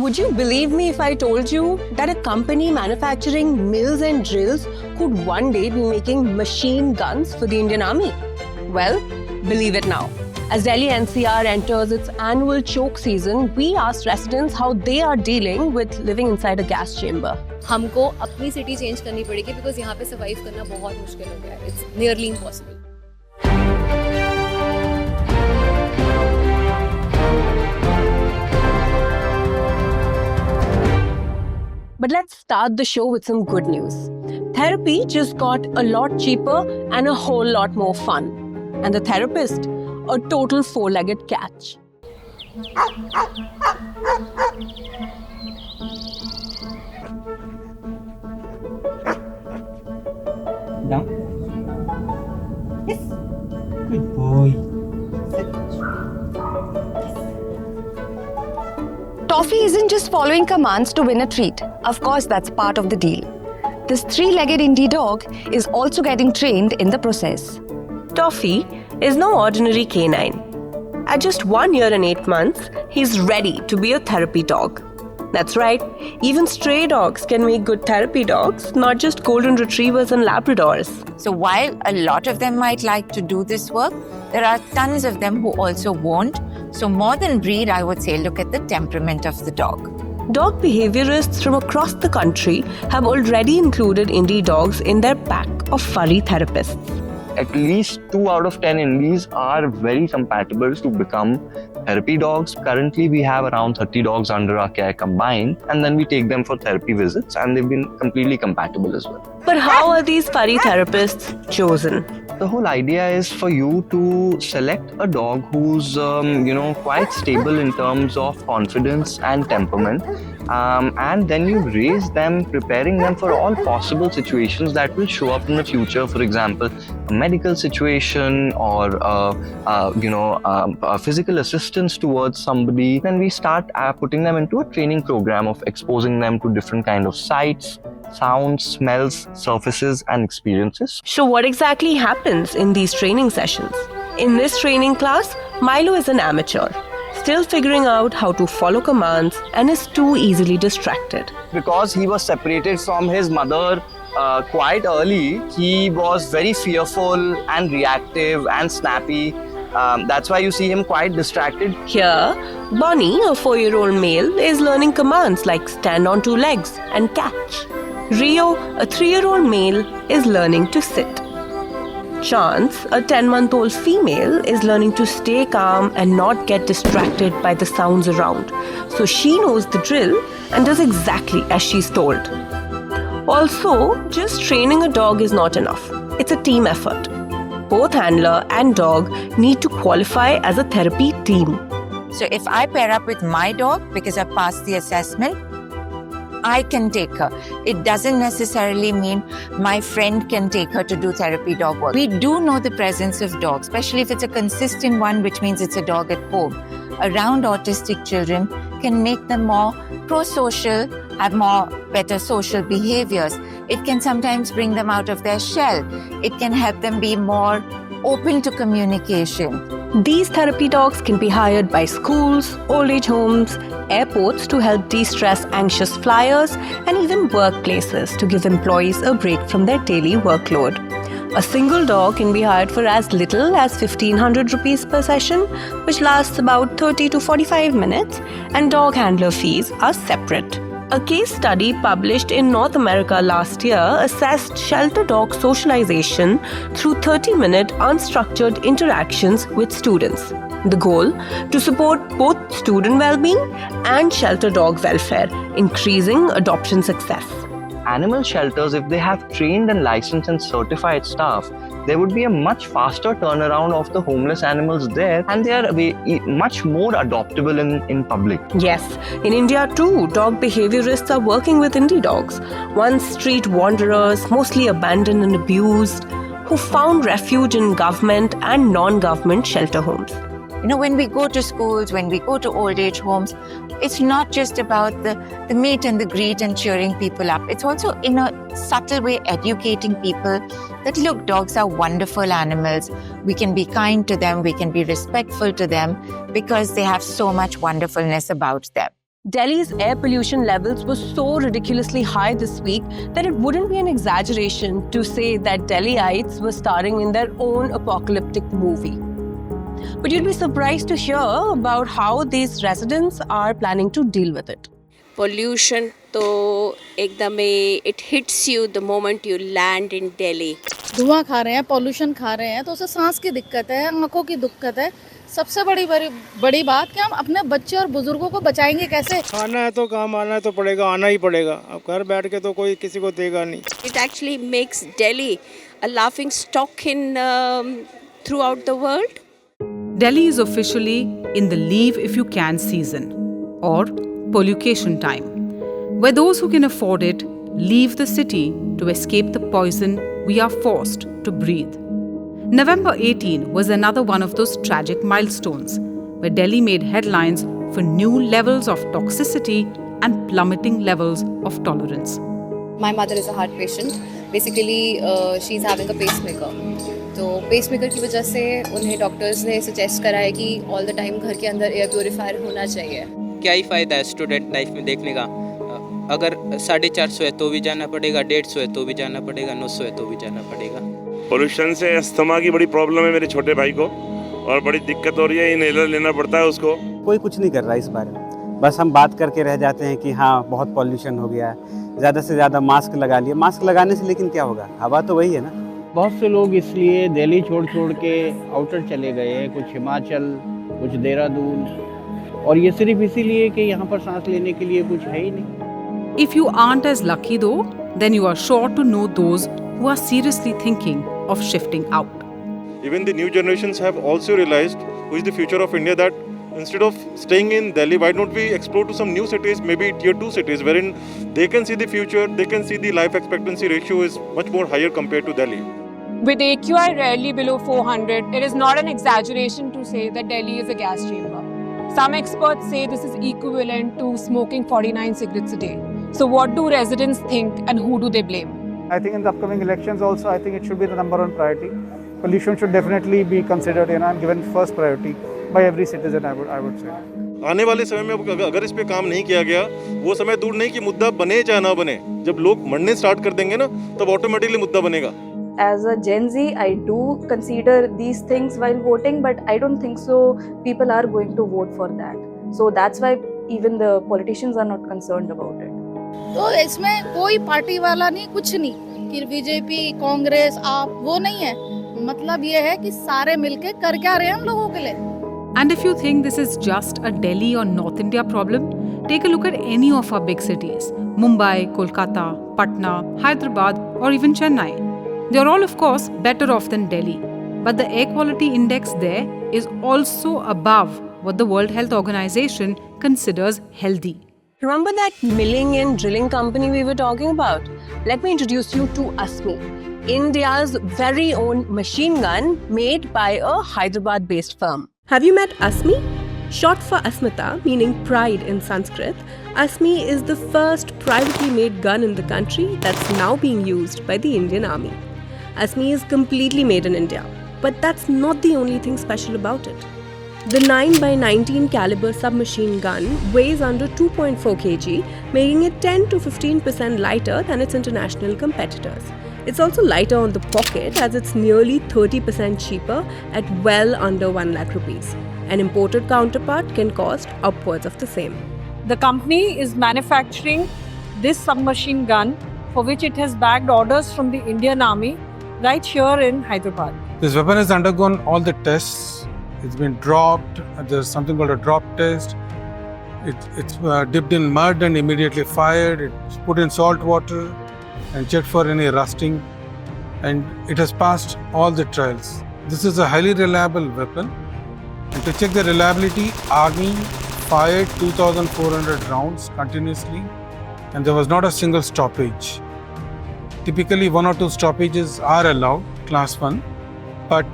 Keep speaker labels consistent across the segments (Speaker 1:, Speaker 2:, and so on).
Speaker 1: Would you believe me if I told you that a company manufacturing mills and drills could one day be making machine guns for the Indian Army? Well, believe it now. As Delhi NCR enters its annual choke season, we asked residents how they are dealing with living inside a gas chamber.
Speaker 2: हमको अपनी city change करनी पड़ेगी because यहाँ पे survive करना बहुत मुश्किल हो गया है. It's nearly impossible.
Speaker 1: But let's start the show with some good news. Therapy just got a lot cheaper and a whole lot more fun. And the therapist, a total four-legged catch.
Speaker 3: Down. Yes. Good boy. Sit.
Speaker 4: Toffee isn't just following commands to win a treat. Of course, that's part of the deal. This three-legged indie dog is also getting trained in the process.
Speaker 1: Toffee is no ordinary canine. At just 1 year and 8 months, he's ready to be a therapy dog. That's right, even stray dogs can make good therapy dogs, not just golden retrievers and Labradors.
Speaker 5: So while a lot of them might like to do this work, there are tons of them who also won't. So more than breed, I would say look at the temperament of the dog.
Speaker 1: Dog behaviorists from across the country have already included indie dogs in their pack of furry therapists.
Speaker 6: At least 2 out of 10 indies are very compatible to become therapy dogs. Currently, we have around 30 dogs under our care combined, and then we take them for therapy visits, and they've been completely compatible as well.
Speaker 1: But how are these furry therapists chosen?
Speaker 6: The whole idea is for you to select a dog who's, quite stable in terms of confidence and temperament. And then you raise them, preparing them for all possible situations that will show up in the future. For example, a medical situation or a physical assistance towards somebody. Then we start putting them into a training program of exposing them to different kind of sights, sounds, smells, surfaces, and experiences.
Speaker 1: So what exactly happens in these training sessions? In this training class, Milo is an amateur, still figuring out how to follow commands and is too easily distracted.
Speaker 6: Because he was separated from his mother quite early, he was very fearful and reactive and snappy. That's why you see him quite distracted.
Speaker 1: Here, Bonnie, a 4-year-old male, is learning commands like stand on 2 legs and catch. Rio, a 3-year-old male, is learning to sit. Chance, a 10-month-old female, is learning to stay calm and not get distracted by the sounds around. So she knows the drill and does exactly as she's told. Also, just training a dog is not enough. It's a team effort. Both handler and dog need to qualify as a therapy team.
Speaker 5: So if I pair up with my dog because I passed the assessment, I can take her. It doesn't necessarily mean my friend can take her to do therapy dog work. We do know the presence of dogs, especially if it's a consistent one, which means it's a dog at home. Around autistic children can make them more pro-social, have more better social behaviors. It can sometimes bring them out of their shell. It can help them be more open to communication.
Speaker 1: These therapy dogs can be hired by schools, old age homes, airports to help de-stress anxious flyers, and even workplaces to give employees a break from their daily workload. A single dog can be hired for as little as 1,500 rupees per session, which lasts about 30 to 45 minutes, and dog handler fees are separate. A case study published in North America last year assessed shelter dog socialization through 30-minute unstructured interactions with students. The goal? To support both student well-being and shelter dog welfare, increasing adoption success.
Speaker 6: Animal shelters, if they have trained and licensed and certified staff, there would be a much faster turnaround of the homeless animals there, and they are much more adoptable in public.
Speaker 1: Yes, in India too, dog behaviorists are working with indie dogs, once street wanderers, mostly abandoned and abused, who found refuge in government and non-government shelter homes.
Speaker 5: You know, when we go to schools, when we go to old age homes, it's not just about the meet and the greet and cheering people up. It's also in a subtle way educating people that, look, dogs are wonderful animals. We can be kind to them. We can be respectful to them because they have so much wonderfulness about them.
Speaker 1: Delhi's air pollution levels were so ridiculously high this week that it wouldn't be an exaggeration to say that Delhiites were starring in their own apocalyptic movie. But you'd be surprised to hear about how these residents are planning to deal with it.
Speaker 7: Pollution तो एकदम it hits you the moment you land in Delhi.
Speaker 8: धुआं खा रहे हैं, pollution खा रहे हैं, तो उसे सांस की दिक्कत है, आंखों की दिक्कत है। सबसे बड़ी बात कि हम अपने बच्चे और बुजुर्गों को बचाएंगे कैसे?
Speaker 9: आना है तो काम आना है तो पड़ेगा, आना ही पड़ेगा। अब घर बैठ के तो कोई किसी को देगा नहीं।
Speaker 7: It actually makes Delhi a laughing stock in throughout the world.
Speaker 10: Delhi is officially in the leave if you can season, or pollucation time, where those who can afford it leave the city to escape the poison we are forced to breathe. November 18 was another one of those tragic milestones, where Delhi made headlines for new levels of toxicity and plummeting levels of tolerance.
Speaker 2: My mother is a heart patient. Basically, she's having a pacemaker. तो pacemaker की वजह से उन्हें doctors ने suggest करा है कि all the time घर के अंदर एयर प्योरीफायर होना चाहिए।
Speaker 3: क्या ही फ़ायदा है स्टूडेंट लाइफ में देखने का, अगर 450 है तो भी जाना पड़ेगा, 150 है तो भी जाना पड़ेगा, 900 है तो भी जाना पड़ेगा।
Speaker 11: पोल्यूशन से अस्थमा की बड़ी प्रॉब्लम है मेरे छोटे भाई को, और बड़ी दिक्कत हो रही है, इनहेलर लेना पड़ता है उसको।
Speaker 12: कोई कुछ नहीं कर रहा इस बारे में, बस हम बात करके रह जाते हैं कि हाँ बहुत पॉल्यूशन हो गया है, ज़्यादा से ज़्यादा मास्क लगा लिए। मास्क लगाने से लेकिन क्या होगा, हवा तो वही है ना।
Speaker 13: बहुत से लोग इसलिए दिल्ली छोड़ के आउटर चले गए हैं, कुछ हिमाचल, कुछ देहरादून, और ये सिर्फ इसीलिए कि यहाँ पर सांस लेने के लिए कुछ है ही नहीं।
Speaker 10: If you aren't as lucky though, then you are sure to know those who are seriously thinking of shifting out.
Speaker 9: Even the new generations have also realized who is the future of India, that instead of staying in Delhi, why don't we explore to some new cities, maybe tier 2 cities, wherein they can see the future, they can see the life expectancy ratio is much more higher compared to Delhi.
Speaker 14: With AQI rarely below 400, it is not an exaggeration to say that Delhi is a gas chamber. Some experts say this is equivalent to smoking 49 cigarettes a day. So what do residents think and who do they blame?
Speaker 9: I think in the upcoming elections also, I think it should be the number one priority. Pollution should definitely be considered and given first priority by every citizen, I would say. आने वाले समय में अगर इस पे काम नहीं किया गया, वो समय दूर नहीं कि मुद्दा बने चाहे ना बने, जब लोग मरने स्टार्ट कर देंगे ना, तब ऑटोमेटिकली मुद्दा बनेगा।
Speaker 15: As a Gen Z, I do consider these things while voting, but I don't think so people are going to vote for that. So that's why even the politicians are not concerned about it.
Speaker 8: तो इसमें कोई party वाला नहीं, कुछ नहीं कि BJP, Congress, आप, वो नहीं है। मतलब ये है कि सारे मिलके कर क्या रहे हैं हम लोगों के लिए।
Speaker 10: And if you think this is just a Delhi or North India problem, take a look at any of our big cities: Mumbai, Kolkata, Patna, Hyderabad, or even Chennai. They are all, of course, better off than Delhi, but the air quality index there is also above what the World Health Organization considers healthy.
Speaker 1: Remember that milling and drilling company we were talking about? Let me introduce you to ASMI, India's very own machine gun made by a Hyderabad-based firm.
Speaker 16: Have you met ASMI? Short for Asmita, meaning pride in Sanskrit, ASMI is the first privately made gun in the country that's now being used by the Indian Army. ASMI is completely made in India, but that's not the only thing special about it. The 9x19 caliber submachine gun weighs under 2.4 kg, making it 10 to 15% lighter than its international competitors. It's also lighter on the pocket as it's nearly 30% cheaper at well under 1 lakh rupees. An imported counterpart can cost upwards of the same.
Speaker 14: The company is manufacturing this submachine gun, for which it has bagged orders from the Indian Army right here in Hyderabad.
Speaker 9: This weapon has undergone all the tests. It's been dropped. There's something called a drop test. It's dipped in mud and immediately fired. It's put in salt water and checked for any rusting. And it has passed all the trials. This is a highly reliable weapon. And to check the reliability, Army fired 2,400 rounds continuously, and there was not a single stoppage. Typically, 1 or 2 stoppages are allowed, class 1, but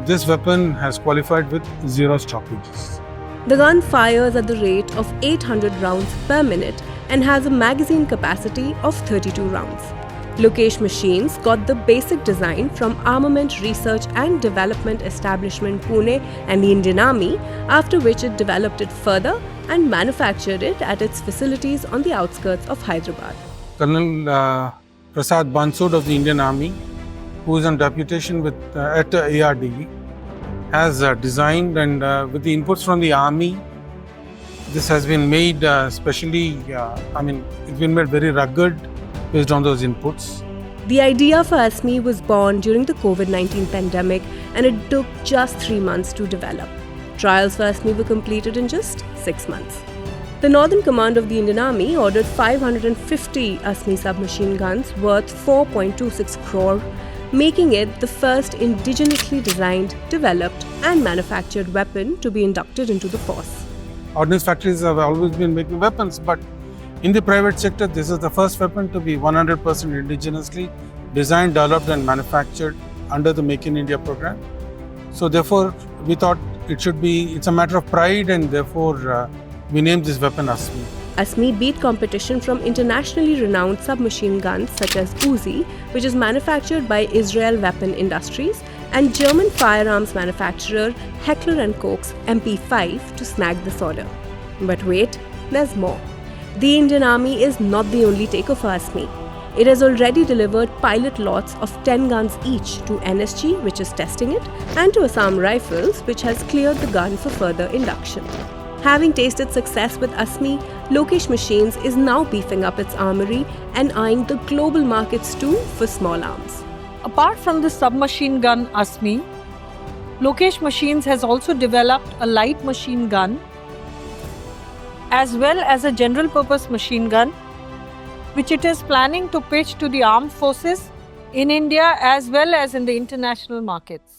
Speaker 9: this weapon has qualified with 0 stoppages.
Speaker 16: The gun fires at the rate of 800 rounds per minute and has a magazine capacity of 32 rounds. Lokesh Machines got the basic design from Armament Research and Development Establishment Pune and the Indian Army, after which it developed it further and manufactured it at its facilities on the outskirts of Hyderabad.
Speaker 9: Colonel Prasad Bansod of the Indian Army, who is on deputation at ARD, has designed, and with the inputs from the Army, this has been made it's been made very rugged based on those inputs.
Speaker 16: The idea for ASMI was born during the COVID-19 pandemic, and it took just 3 months to develop. Trials for ASMI were completed in just 6 months. The Northern Command of the Indian Army ordered 550 ASMI submachine guns worth 4.26 crore, making it the first indigenously designed, developed and manufactured weapon to be inducted into the force.
Speaker 9: Ordnance factories have always been making weapons, but in the private sector, this is the first weapon to be 100% indigenously designed, developed and manufactured under the Make in India program. So therefore, we thought it's a matter of pride, and therefore we named this weapon ASMI.
Speaker 16: ASMI beat competition from internationally renowned submachine guns such as Uzi, which is manufactured by Israel Weapon Industries, and German firearms manufacturer Heckler & Koch's MP5 to snag this order. But wait, there's more. The Indian Army is not the only taker for ASMI. It has already delivered pilot lots of 10 guns each to NSG, which is testing it, and to Assam Rifles, which has cleared the gun for further induction. Having tasted success with ASMI, Lokesh Machines is now beefing up its armory and eyeing the global markets too for small arms.
Speaker 17: Apart from the submachine gun ASMI, Lokesh Machines has also developed a light machine gun as well as a general purpose machine gun, which it is planning to pitch to the armed forces in India as well as in the international markets.